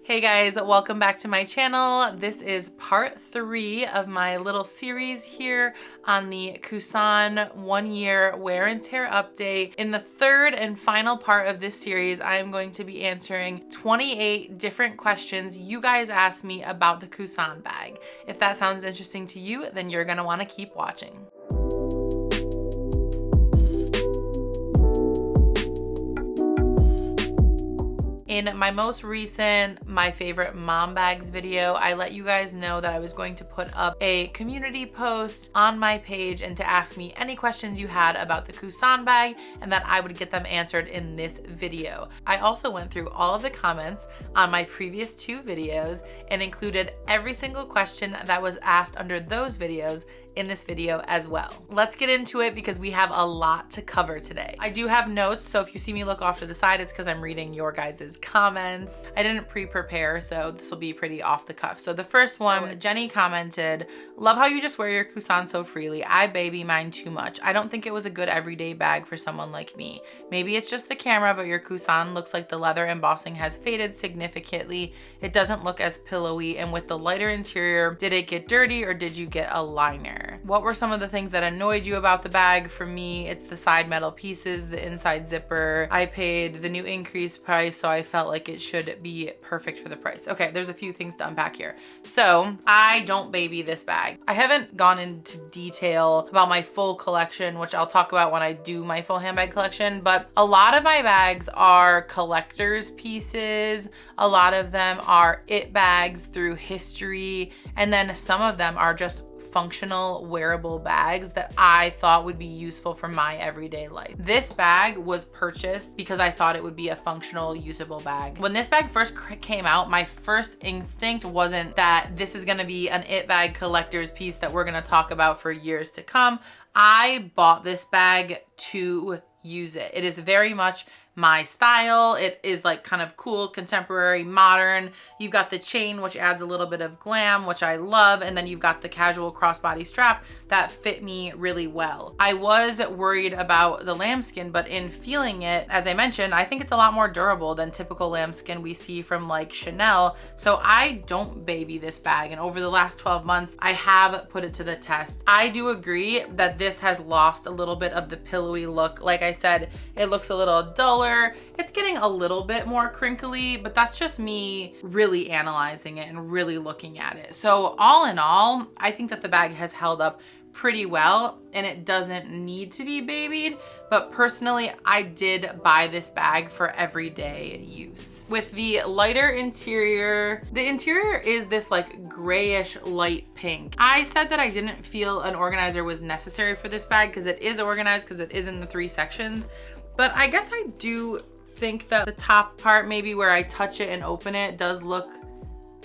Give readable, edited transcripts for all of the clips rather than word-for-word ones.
Hey guys, welcome back to my channel. This is part 3 of my little series here on the Coussin 1 year wear and tear update. In the third and final part of this series, I am going to be answering 28 different questions you guys asked me about the Coussin bag. If that sounds interesting to you, then you're gonna wanna keep watching. In my most recent My Favorite Mom Bags video, I let you guys know that I was going to put up a community post on my page and to ask me any questions you had about the Coussin bag and that I would get them answered in this video. I also went through all of the comments on my previous 2 videos and included every single question that was asked under those videos in this video as well. Let's get into it because we have a lot to cover today. I do have notes, so if you see me look off to the side, it's because I'm reading your guys' comments. I didn't pre-prepare, so this will be pretty off the cuff. So the first one, Jenny commented, "Love how you just wear your Coussin so freely. I baby mine too much. I don't think it was a good everyday bag for someone like me. Maybe it's just the camera, but your Coussin looks like the leather embossing has faded significantly. It doesn't look as pillowy, and with the lighter interior, did it get dirty or did you get a liner? What were some of the things that annoyed you about the bag? For me, it's the side metal pieces, the inside zipper. I paid the new increased price, so I felt like it should be perfect for the price." Okay, there's a few things to unpack here. So I don't baby this bag. I haven't gone into detail about my full collection, which I'll talk about when I do my full handbag collection, but a lot of my bags are collector's pieces. A lot of them are it bags through history, and then some of them are just functional wearable bags that I thought would be useful for my everyday life. This bag was purchased because I thought it would be a functional, usable bag. When this bag first came out, my first instinct wasn't that this is gonna be an it bag collector's piece that we're gonna talk about for years to come. I bought this bag to use it. It is very much my style. It is like kind of cool, contemporary, modern. You've got the chain, which adds a little bit of glam, which I love. And then you've got the casual crossbody strap that fit me really well. I was worried about the lambskin, but in feeling it, as I mentioned, I think it's a lot more durable than typical lambskin we see from like Chanel. So I don't baby this bag. And over the last 12 months, I have put it to the test. I do agree that this has lost a little bit of the pillowy look. Like I said, it looks a little duller. It's getting a little bit more crinkly, but that's just me really analyzing it and really looking at it. So all in all, I think that the bag has held up pretty well and it doesn't need to be babied, but personally, I did buy this bag for everyday use. With the lighter interior, the interior is this like grayish light pink. I said that I didn't feel an organizer was necessary for this bag because it is organized, because it is in the 3 sections. But I guess I do think that the top part, maybe where I touch it and open it, does look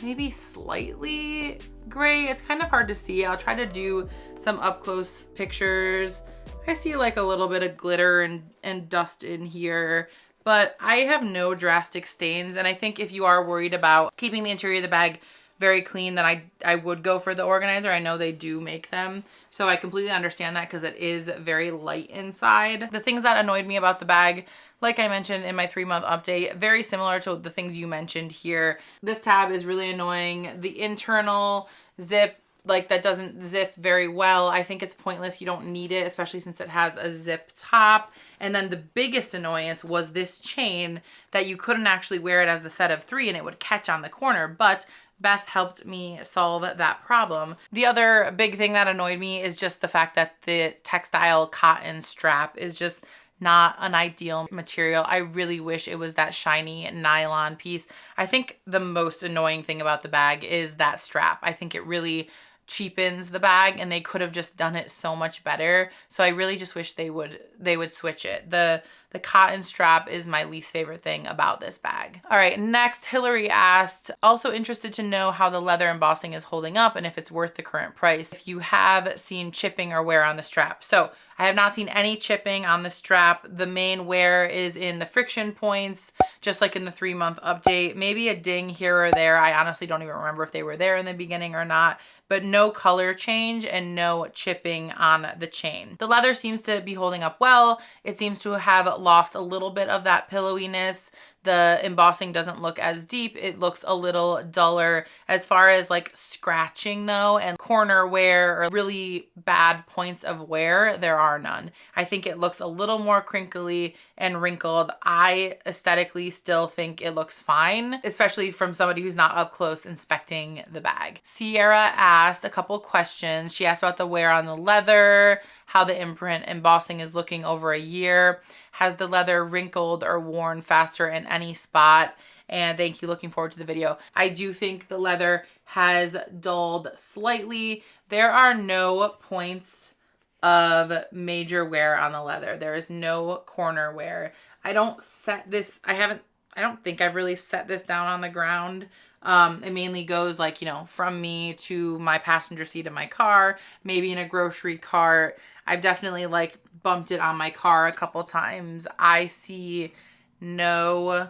maybe slightly gray. It's kind of hard to see. I'll try to do some up close pictures. I see like a little bit of glitter and dust in here, but I have no drastic stains. And I think if you are worried about keeping the interior of the bag very clean, then I would go for the organizer. I know they do make them, so I completely understand that because it is very light inside. The things that annoyed me about the bag, like I mentioned in my 3-month update, very similar to the things you mentioned here. This tab is really annoying. The internal zip, like that doesn't zip very well. I think it's pointless. You don't need it, especially since it has a zip top. And then the biggest annoyance was this chain that you couldn't actually wear it as the set of 3 and it would catch on the corner, but Beth helped me solve that problem. The other big thing that annoyed me is just the fact that the textile cotton strap is just not an ideal material. I really wish it was that shiny nylon piece. I think the most annoying thing about the bag is that strap. I think it really cheapens the bag and they could have just done it so much better. So I really just wish they would switch it. The cotton strap is my least favorite thing about this bag. All right, next, Hillary asked, also interested to know how the leather embossing is holding up and if it's worth the current price. If you have seen chipping or wear on the strap. So I have not seen any chipping on the strap. The main wear is in the friction points, just like in the 3-month update. Maybe a ding here or there. I honestly don't even remember if they were there in the beginning or not, but no color change and no chipping on the chain. The leather seems to be holding up well. It seems to have lost a little bit of that pillowiness. the embossing doesn't look as deep. It looks a little duller. As far as like scratching though, and corner wear or really bad points of wear, there are none. I think it looks a little more crinkly and wrinkled. I aesthetically still think it looks fine, especially from somebody who's not up close inspecting the bag. Sierra asked a couple questions. She asked about the wear on the leather, how the imprint embossing is looking over a year. Has the leather wrinkled or worn faster in any spot? And thank you, looking forward to the video. I do think the leather has dulled slightly. There are no points of major wear on the leather. There is no corner wear. I don't set this, I don't think I've really set this down on the ground. It mainly goes like, you know, from me to my passenger seat of my car, maybe in a grocery cart. I've definitely like bumped it on my car a couple times. I see no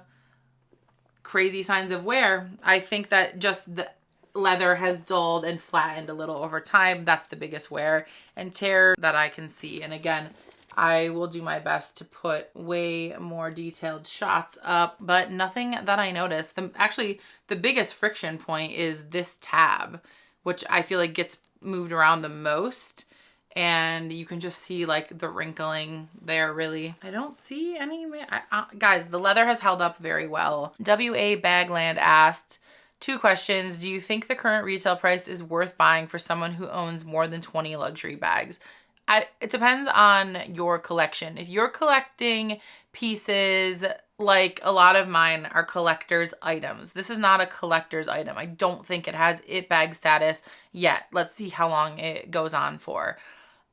crazy signs of wear. I think that just the leather has dulled and flattened a little over time. That's the biggest wear and tear that I can see. And again, I will do my best to put way more detailed shots up, but nothing that I noticed. Actually, the biggest friction point is this tab, which I feel like gets moved around the most. And you can just see like the wrinkling there really. I don't see any, guys, the leather has held up very well. WA Bagland asked 2 questions. Do you think the current retail price is worth buying for someone who owns more than 20 luxury bags? It depends on your collection. If you're collecting pieces, like a lot of mine are collector's items. This is not a collector's item. I don't think it has it bag status yet. Let's see how long it goes on for.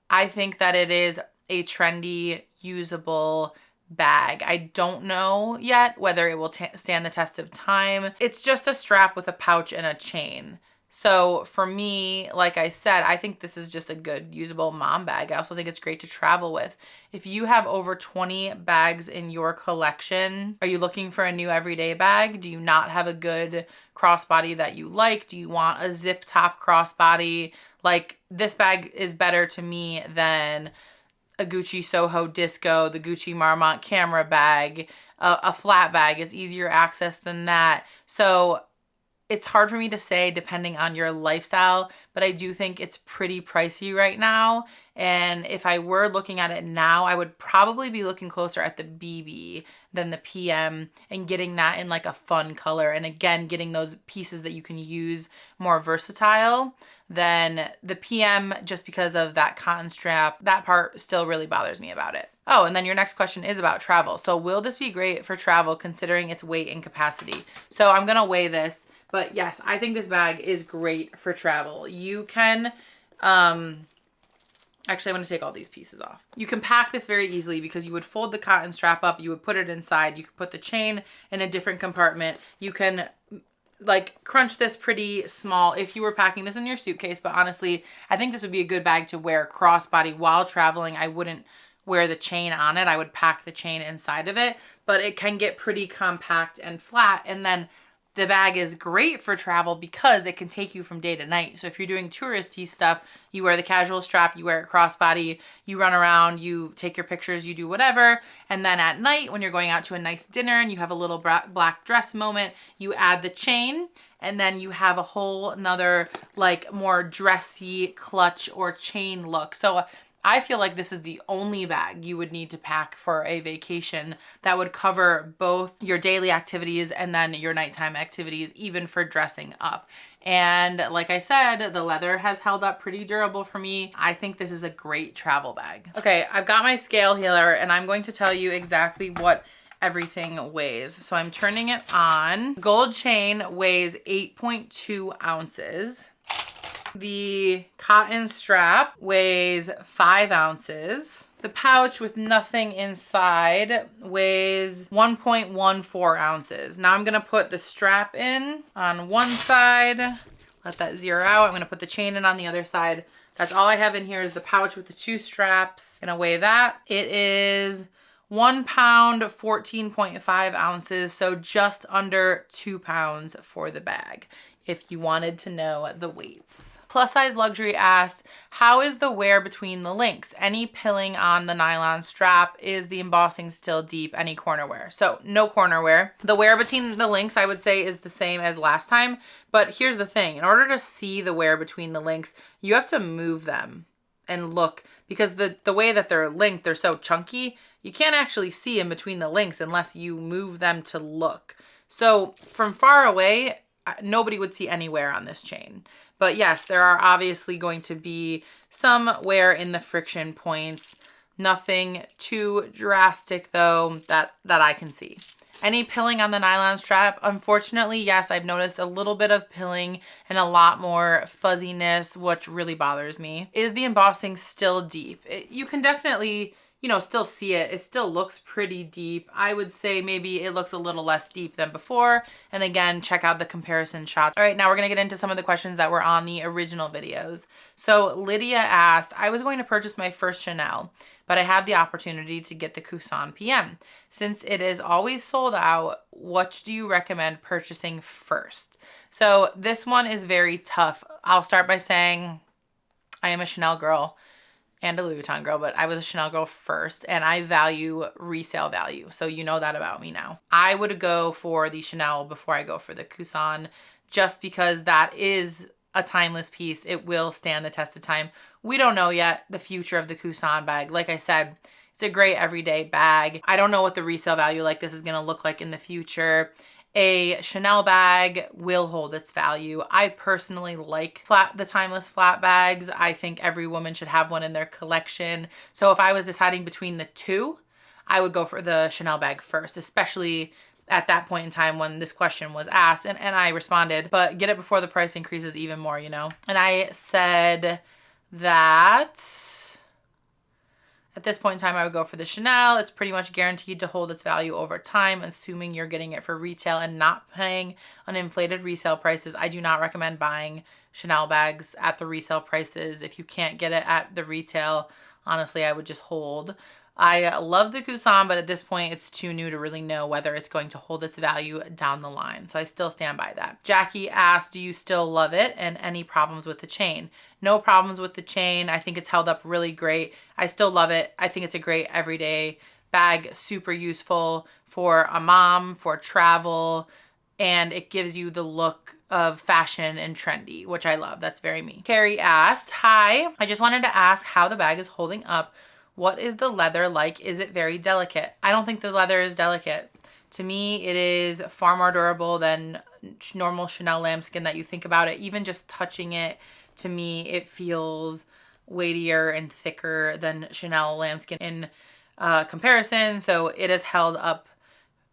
I think that it is a trendy, usable bag. I don't know yet whether it will stand the test of time. It's just a strap with a pouch and a chain. So for me, like I said, I think this is just a good usable mom bag. I also think it's great to travel with. If you have over 20 bags in your collection, are you looking for a new everyday bag? Do you not have a good crossbody that you like? Do you want a zip top crossbody? Like, this bag is better to me than a Gucci Soho Disco, the Gucci Marmont camera bag, a flat bag. It's easier access than that. So it's hard for me to say depending on your lifestyle, but I do think it's pretty pricey right now. And if I were looking at it now, I would probably be looking closer at the BB than the PM and getting that in like a fun color. And again, getting those pieces that you can use more versatile than the PM, just because of that cotton strap. That part still really bothers me about it. Oh, and then your next question is about travel. So will this be great for travel considering its weight and capacity? So I'm gonna weigh this, but yes, I think this bag is great for travel. You can, actually, I'm going to take all these pieces off. You can pack this very easily because you would fold the cotton strap up, you would put it inside, you could put the chain in a different compartment. You can like crunch this pretty small if you were packing this in your suitcase, but honestly, I think this would be a good bag to wear crossbody while traveling. I wouldn't wear the chain on it. I would pack the chain inside of it, but it can get pretty compact and flat. And then the bag is great for travel because it can take you from day to night. So if you're doing touristy stuff, you wear the casual strap, you wear it crossbody, you run around, you take your pictures, you do whatever. And then at night, when you're going out to a nice dinner and you have a little black dress moment, you add the chain, and then you have a whole nother like more dressy clutch or chain look. So I feel like this is the only bag you would need to pack for a vacation that would cover both your daily activities and then your nighttime activities, even for dressing up. And like I said, the leather has held up pretty durable for me. I think this is a great travel bag. Okay, I've got my scale here and I'm going to tell you exactly what everything weighs. So I'm turning it on. Gold chain weighs 8.2 ounces. The cotton strap weighs 5 ounces. The pouch with nothing inside weighs 1.14 ounces. Now I'm gonna put the strap in on one side, let that zero out. I'm gonna put the chain in on the other side. That's all I have in here is the pouch with the 2 straps. Gonna weigh that. It is 1 pound, 14.5 ounces, so just under 2 pounds for the bag, if you wanted to know the weights. Plus Size Luxury asked, how is the wear between the links? Any pilling on the nylon strap? Is the embossing still deep? Any corner wear? So no corner wear. The wear between the links, I would say, is the same as last time, but here's the thing. In order to see the wear between the links, you have to move them and look, because the way that they're linked, they're so chunky, you can't actually see in between the links unless you move them to look. So from far away, nobody would see any wear on this chain. But yes, there are obviously going to be some wear in the friction points. Nothing too drastic though that I can see. Any pilling on the nylon strap? Unfortunately, yes, I've noticed a little bit of pilling and a lot more fuzziness, which really bothers me. Is the embossing still deep? You can definitely, you know, still see it. It still looks pretty deep. I would say maybe it looks a little less deep than before. And again, check out the comparison shots. All right, now we're gonna get into some of the questions that were on the original videos. So Lydia asked, I was going to purchase my first Chanel, but I have the opportunity to get the Coussin PM. Since it is always sold out, what do you recommend purchasing first? So this one is very tough. I'll start by saying I am a Chanel girl and a Louis Vuitton girl, but I was a Chanel girl first, and I value resale value. So you know that about me now. I would go for the Chanel before I go for the Coussin, just because that is a timeless piece. It will stand the test of time. We don't know yet the future of the Coussin bag. Like I said, it's a great everyday bag. I don't know what the resale value like this is gonna look like in the future. A Chanel bag will hold its value. I personally like the timeless flat bags. I think every woman should have one in their collection. So if I was deciding between the two, I would go for the Chanel bag first, especially at that point in time when this question was asked, and I responded, but get it before the price increases even more, you know? And I said that at this point in time, I would go for the Chanel. It's pretty much guaranteed to hold its value over time, assuming you're getting it for retail and not paying uninflated resale prices. I do not recommend buying Chanel bags at the resale prices. If you can't get it at the retail, honestly, I would just hold. I love the Coussin, but at this point, it's too new to really know whether it's going to hold its value down the line. So I still stand by that. Jackie asked, do you still love it? And any problems with the chain? No problems with the chain. I think it's held up really great. I still love it. I think it's a great everyday bag, super useful for a mom, for travel, and it gives you the look of fashion and trendy, which I love. That's very me. Carrie asked, hi, I just wanted to ask how the bag is holding up. What is the leather like? Is it very delicate? I don't think the leather is delicate. To me, it is far more durable than normal Chanel lambskin that you think about it. Even just touching it, to me, it feels weightier and thicker than Chanel lambskin in comparison. So it has held up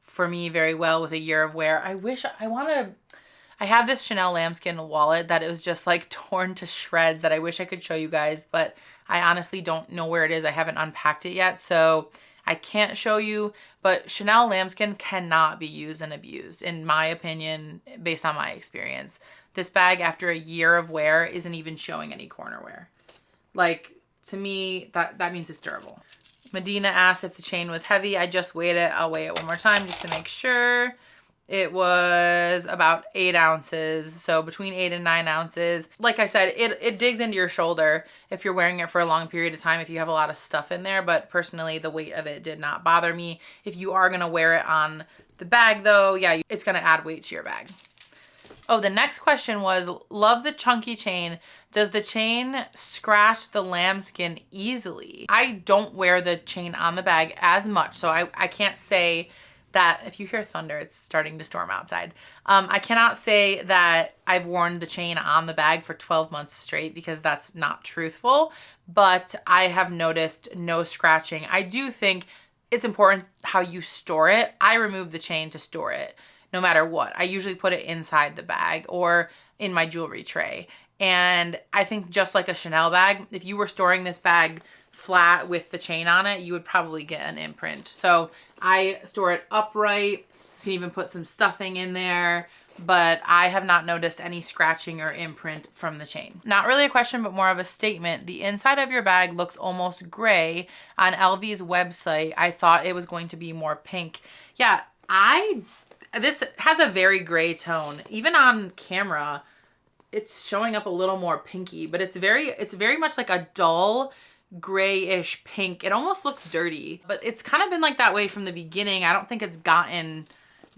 for me very well with a year of wear. I have this Chanel lambskin wallet that it was just like torn to shreds that I wish I could show you guys, but I honestly don't know where it is. I haven't unpacked it yet, so I can't show you, but Chanel lambskin cannot be used and abused, in my opinion, based on my experience. This bag, after a year of wear, isn't even showing any corner wear. Like, to me, that means it's durable. Medina asked if the chain was heavy. I just weighed it. I'll weigh it one more time just to make sure. It was about 8 ounces, so between 8 and 9 ounces. Like I said, it digs into your shoulder if you're wearing it for a long period of time, if you have a lot of stuff in there, but personally, the weight of it did not bother me. If you are gonna wear it on the bag though, yeah, it's gonna add weight to your bag. Oh, the next question was, love the chunky chain. Does the chain scratch the lambskin easily? I don't wear the chain on the bag as much, so I can't say that. If you hear thunder, it's starting to storm outside. I cannot say that I've worn the chain on the bag for 12 months straight because that's not truthful, but I have noticed no scratching. I do think it's important how you store it. I remove the chain to store it no matter what. I usually put it inside the bag or in my jewelry tray. And I think just like a Chanel bag, if you were storing this bag flat with the chain on it, you would probably get an imprint. So I store it upright. You can even put some stuffing in there. but I have not noticed any scratching or imprint from the chain. Not really a question, but more of a statement. The inside of your bag looks almost gray. On LV's website, I thought it was going to be more pink. Yeah, this has a very gray tone. Even on camera, it's showing up a little more pinky, but it's very much like a dull grayish pink. It almost looks dirty, but it's kind of been like that way from the beginning. I don't think it's gotten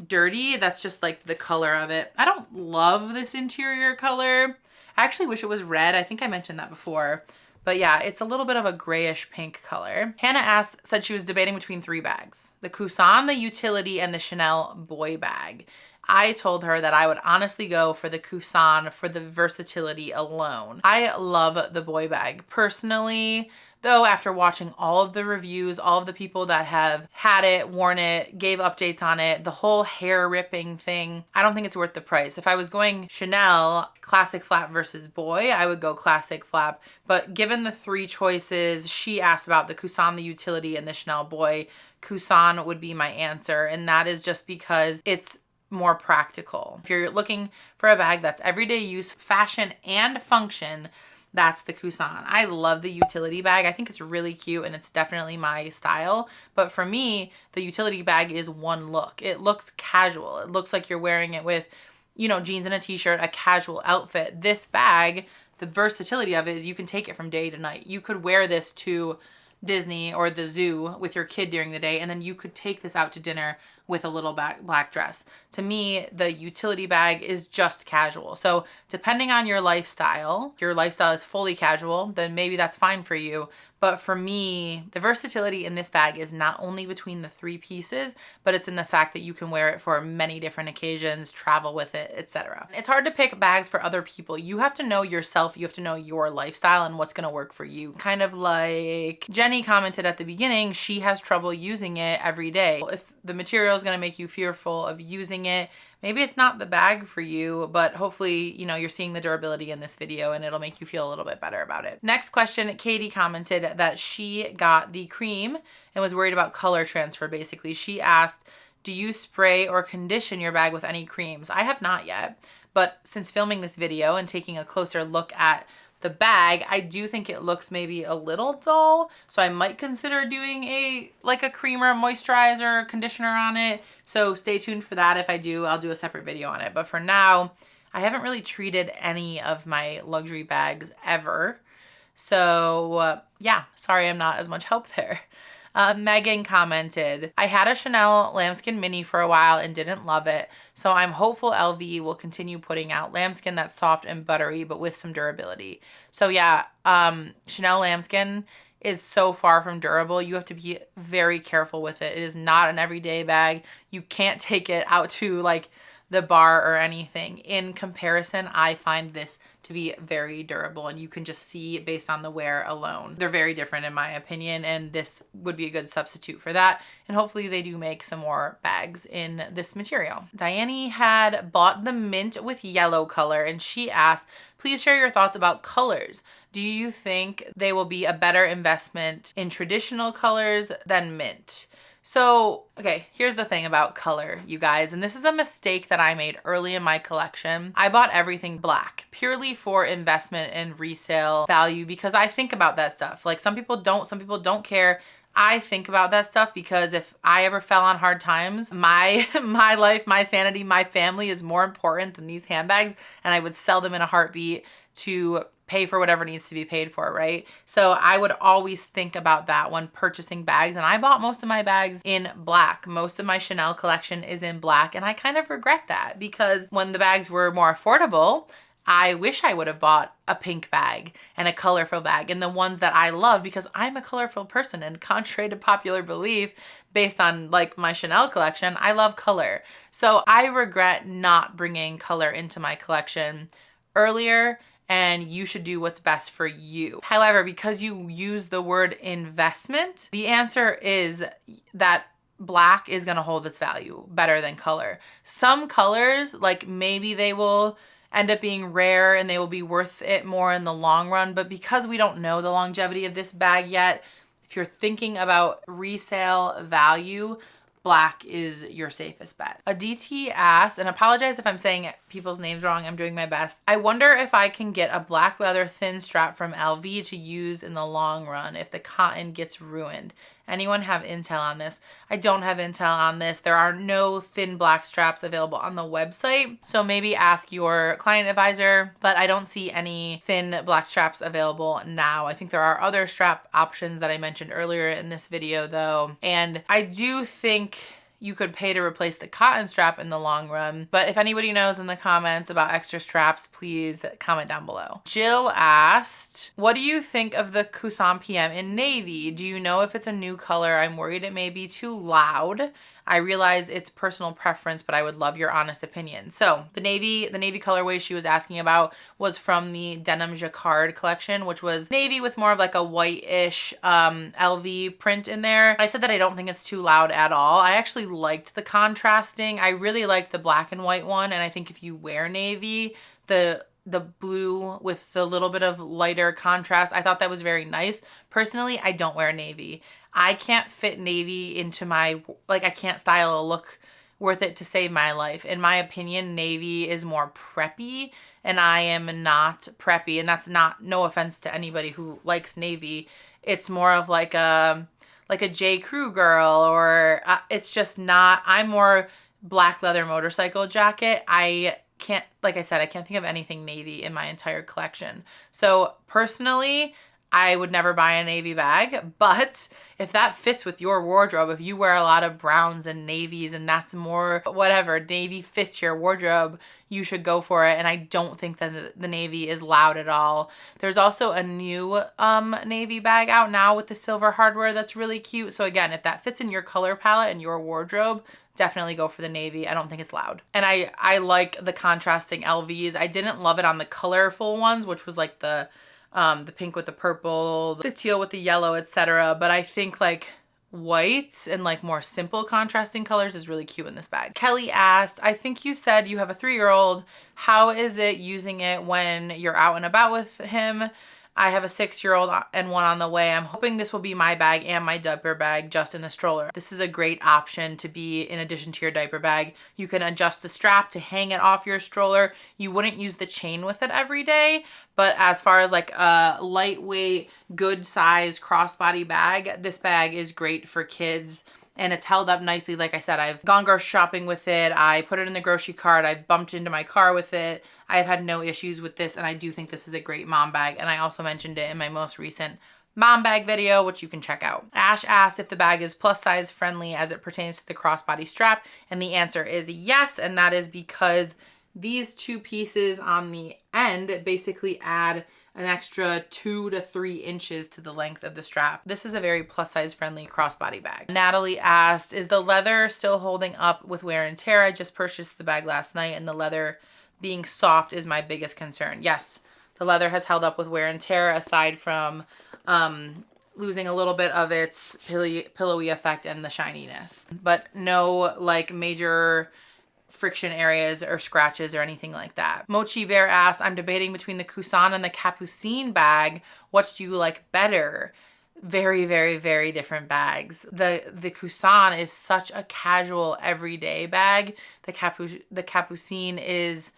dirty. That's just like the color of it. I don't love this interior color. I actually wish it was red. I think I mentioned that before. But yeah, it's a little bit of a grayish pink color. Hannah said she was debating between 3 bags: the Coussin, the Utility, and the Chanel Boy bag. I told her that I would honestly go for the Coussin for the versatility alone. I love the boy bag. Personally, though, after watching all of the reviews, all of the people that have had it, worn it, gave updates on it, the whole hair ripping thing, I don't think it's worth the price. If I was going Chanel classic flap versus boy, I would go classic flap. But given the 3 choices, she asked about the Coussin, the Utility, and the Chanel Boy, Coussin would be my answer. And that is just because it's more practical. If you're looking for a bag that's everyday use, fashion, and function, that's the Coussin. I love the Utility bag. I think it's really cute and it's definitely my style. But for me, the Utility bag is one look. It looks casual. It looks like you're wearing it with, you know, jeans and a t-shirt, a casual outfit. This bag, the versatility of it is you can take it from day to night. You could wear this to Disney or the zoo with your kid during the day, and then you could take this out to dinner with a little black dress. To me, the Utility bag is just casual. So depending on your lifestyle, if your lifestyle is fully casual, then maybe that's fine for you. But for me, the versatility in this bag is not only between the 3 pieces, but it's in the fact that you can wear it for many different occasions, travel with it, etc. It's hard to pick bags for other people. You have to know yourself. You have to know your lifestyle and what's going to work for you. Kind of like Jenny commented at the beginning, she has trouble using it every day. If the material is going to make you fearful of using it, maybe it's not the bag for you, but hopefully, you know, you're seeing the durability in this video and it'll make you feel a little bit better about it. Next question, Katie commented that she got the cream and was worried about color transfer, basically. She asked, do you spray or condition your bag with any creams? I have not yet, but since filming this video and taking a closer look at the bag, I do think it looks maybe a little dull, so I might consider doing a creamer, moisturizer, conditioner on it. So stay tuned for that. If I do, I'll do a separate video on it. But for now, I haven't really treated any of my luxury bags ever. So yeah, sorry I'm not as much help there. Megan commented, I had a Chanel lambskin mini for a while and didn't love it, so I'm hopeful LV will continue putting out lambskin that's soft and buttery but with some durability. So yeah, Chanel lambskin is so far from durable. You have to be very careful with it. It is not an everyday bag. You can't take it out to like the bar or anything. In comparison, I find this to be very durable, and you can just see based on the wear alone. They're very different in my opinion, and this would be a good substitute for that. And hopefully they do make some more bags in this material. Diane had bought the mint with yellow color, and she asked, please share your thoughts about colors. Do you think they will be a better investment in traditional colors than mint? So, okay, here's the thing about color, you guys, and this is a mistake that I made early in my collection. I bought everything black purely for investment and resale value because I think about that stuff. Like some people don't care. I think about that stuff because if I ever fell on hard times, my life, my sanity, my family is more important than these handbags, and I would sell them in a heartbeat to pay for whatever needs to be paid for, right? So I would always think about that when purchasing bags, and I bought most of my bags in black. Most of my Chanel collection is in black, and I kind of regret that because when the bags were more affordable, I wish I would have bought a pink bag and a colorful bag and the ones that I love because I'm a colorful person, and contrary to popular belief, based on like my Chanel collection, I love color. So I regret not bringing color into my collection earlier, and you should do what's best for you. However, because you use the word investment, the answer is that black is gonna hold its value better than color. Some colors, like maybe they will end up being rare and they will be worth it more in the long run, but because we don't know the longevity of this bag yet, if you're thinking about resale value, black is your safest bet. Aditi asked, and apologize if I'm saying people's names wrong, I'm doing my best. I wonder if I can get a black leather thin strap from LV to use in the long run if the cotton gets ruined. Anyone have intel on this? I don't have intel on this. There are no thin black straps available on the website, so maybe ask your client advisor, but I don't see any thin black straps available now. I think there are other strap options that I mentioned earlier in this video though, and I do think you could pay to replace the cotton strap in the long run. But if anybody knows in the comments about extra straps, please comment down below. Jill asked, what do you think of the Coussin PM in navy? Do you know if it's a new color? I'm worried it may be too loud. I realize it's personal preference, but I would love your honest opinion. So the navy colorway she was asking about was from the Denim Jacquard collection, which was navy with more of like a white-ish LV print in there. I said that I don't think it's too loud at all. I actually liked the contrasting. I really liked the black and white one, and I think if you wear navy, the blue with the little bit of lighter contrast, I thought that was very nice. Personally, I don't wear navy. I can't fit navy into my, like I can't style a look worth it to save my life. In my opinion, navy is more preppy and I am not preppy. And that's not, no offense to anybody who likes navy. It's more of like a 𝒩𝓋𝓉 girl, or it's just not, I'm more black leather motorcycle jacket. I can't, like I said, I can't think of anything navy in my entire collection. So personally, I would never buy a navy bag, but if that fits with your wardrobe, if you wear a lot of browns and navies and that's more, whatever, navy fits your wardrobe, you should go for it. And I don't think that the navy is loud at all. There's also a new navy bag out now with the silver hardware that's really cute. So again, if that fits in your color palette and your wardrobe, definitely go for the navy. I don't think it's loud. And I like the contrasting LVs. I didn't love it on the colorful ones, which was like the pink with the purple, the teal with the yellow, etc. But I think like white and like more simple contrasting colors is really cute in this bag. Kelly asked, I think you said you have a 3-year-old. How is it using it when you're out and about with him? I have a 6-year-old and one on the way. I'm hoping this will be my bag and my diaper bag just in the stroller. This is a great option to be in addition to your diaper bag. You can adjust the strap to hang it off your stroller. You wouldn't use the chain with it every day, but as far as like a lightweight, good size crossbody bag, this bag is great for kids. And it's held up nicely. Like I said, I've gone grocery shopping with it. I put it in the grocery cart. I bumped into my car with it. I've had no issues with this, and I do think this is a great mom bag. And I also mentioned it in my most recent mom bag video, which you can check out. Ash asked if the bag is plus size friendly as it pertains to the crossbody strap. And the answer is yes. And that is because these two pieces on the end basically add an extra 2 to 3 inches to the length of the strap. This is a very plus size friendly crossbody bag. Natalie asked, is the leather still holding up with wear and tear? I just purchased the bag last night and the leather being soft is my biggest concern. Yes, the leather has held up with wear and tear aside from losing a little bit of its pillowy effect and the shininess, but no like major friction areas or scratches or anything like that. Mochi Bear asked, I'm debating between the Coussin and the Capucines bag. Which do you like better? Very, very, very different bags. The Coussin is such a casual everyday bag. The Capucines is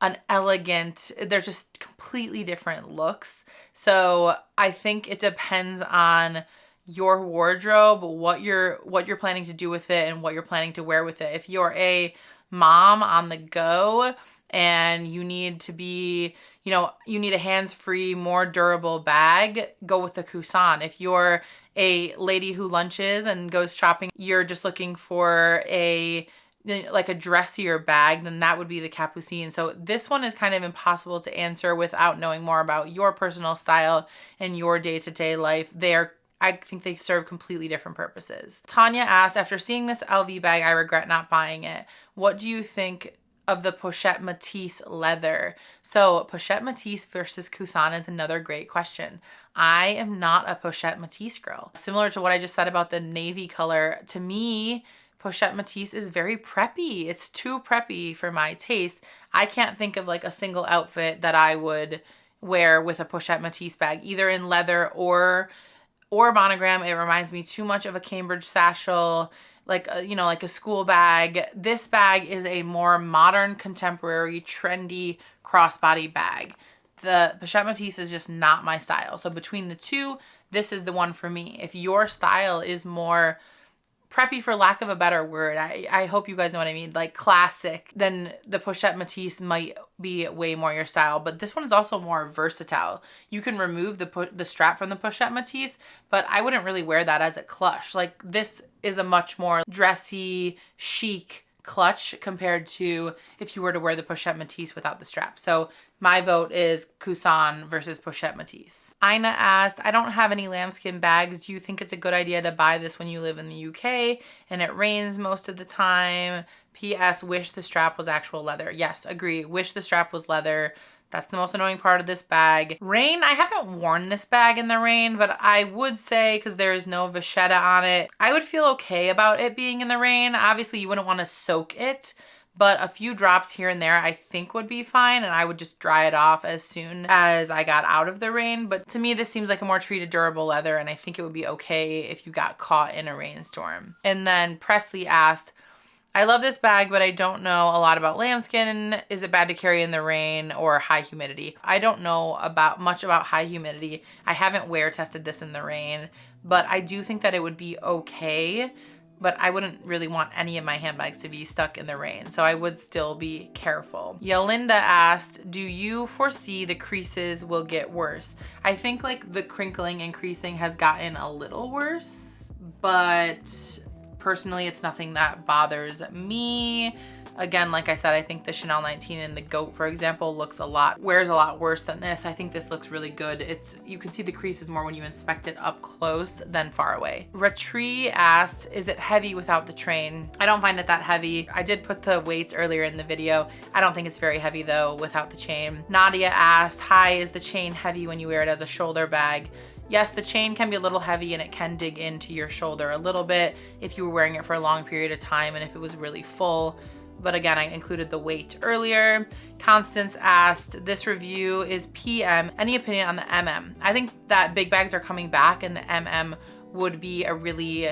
an elegant, they're just completely different looks. So I think it depends on your wardrobe, what you're planning to do with it and what you're planning to wear with it. If you're a mom on the go and you need to be, you need a hands-free, more durable bag, go with the Coussin. If you're a lady who lunches and goes shopping, you're just looking for like a dressier bag, then that would be the Capucines. So this one is kind of impossible to answer without knowing more about your personal style and your day-to-day life. I think they serve completely different purposes. Tanya asked, after seeing this LV bag, I regret not buying it. What do you think of the Pochette Metis leather? So Pochette Metis versus Coussin is another great question. I am not a Pochette Metis girl. Similar to what I just said about the navy color, to me, Pochette Metis is very preppy. It's too preppy for my taste. I can't think of like a single outfit that I would wear with a Pochette Metis bag, either in leather or monogram. It reminds me too much of a Cambridge satchel. like a, you know, like a school bag. This bag is a more modern, contemporary, trendy crossbody bag. The Pochette Metis is just not my style. So between the two, this is the one for me. If your style is more preppy, for lack of a better word, I hope you guys know what I mean, like classic, then the Pochette Metis might be way more your style. But this one is also more versatile. You can remove the strap from the Pochette Metis, but I wouldn't really wear that as a clutch. Like this is a much more dressy, chic clutch compared to if you were to wear the Pochette Metis without the strap. So my vote is Coussin versus Pochette Metis. Ina asked, I don't have any lambskin bags. Do you think it's a good idea to buy this when you live in the UK and it rains most of the time? P.S. Wish the strap was actual leather. Yes, agree. Wish the strap was leather. That's the most annoying part of this bag. Rain, I haven't worn this bag in the rain, but I would say, because there is no vachetta on it, I would feel okay about it being in the rain. Obviously, you wouldn't want to soak it, but a few drops here and there I think would be fine, and I would just dry it off as soon as I got out of the rain. But to me, this seems like a more treated durable leather, and I think it would be okay if you got caught in a rainstorm. And then Presley asked, I love this bag, but I don't know a lot about lambskin. Is it bad to carry in the rain or high humidity? I don't know much about high humidity. I haven't wear tested this in the rain, but I do think that it would be okay, but I wouldn't really want any of my handbags to be stuck in the rain, so I would still be careful. Yelinda asked, do you foresee the creases will get worse? I think like the crinkling and creasing has gotten a little worse, but personally, it's nothing that bothers me. Again, like I said, I think the Chanel 19 and the Goat, for example, wears a lot worse than this. I think this looks really good. You can see the creases more when you inspect it up close than far away. 𝒟𝒃𝓃 asked, is it heavy without the train? I don't find it that heavy. I did put the weights earlier in the video. I don't think it's very heavy though without the chain. Nadia asked, hi, is the chain heavy when you wear it as a shoulder bag? Yes, the chain can be a little heavy and it can dig into your shoulder a little bit if you were wearing it for a long period of time and if it was really full. But again, I included the weight earlier. Constance asked, this review is PM. Any opinion on the MM? I think that big bags are coming back and the MM would be a really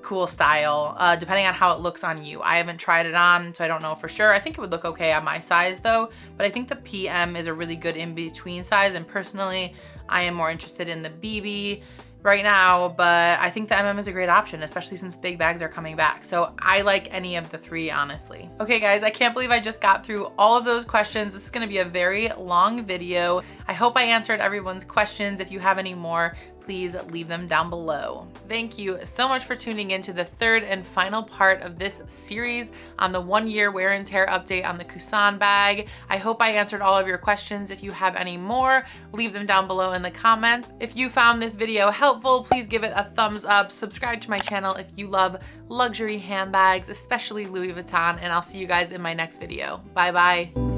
cool style, depending on how it looks on you. I haven't tried it on, so I don't know for sure. I think it would look okay on my size though, but I think the PM is a really good in-between size, and personally, I am more interested in the BB right now, but I think the MM is a great option, especially since big bags are coming back. So I like any of the three, honestly. Okay guys, I can't believe I just got through all of those questions. This is gonna be a very long video. I hope I answered everyone's questions. If you have any more, please leave them down below. Thank you so much for tuning in to the third and final part of this series on the 1 year wear and tear update on the Coussin bag. I hope I answered all of your questions. If you have any more, leave them down below in the comments. If you found this video helpful, please give it a thumbs up. Subscribe to my channel if you love luxury handbags, especially Louis Vuitton, and I'll see you guys in my next video. Bye bye.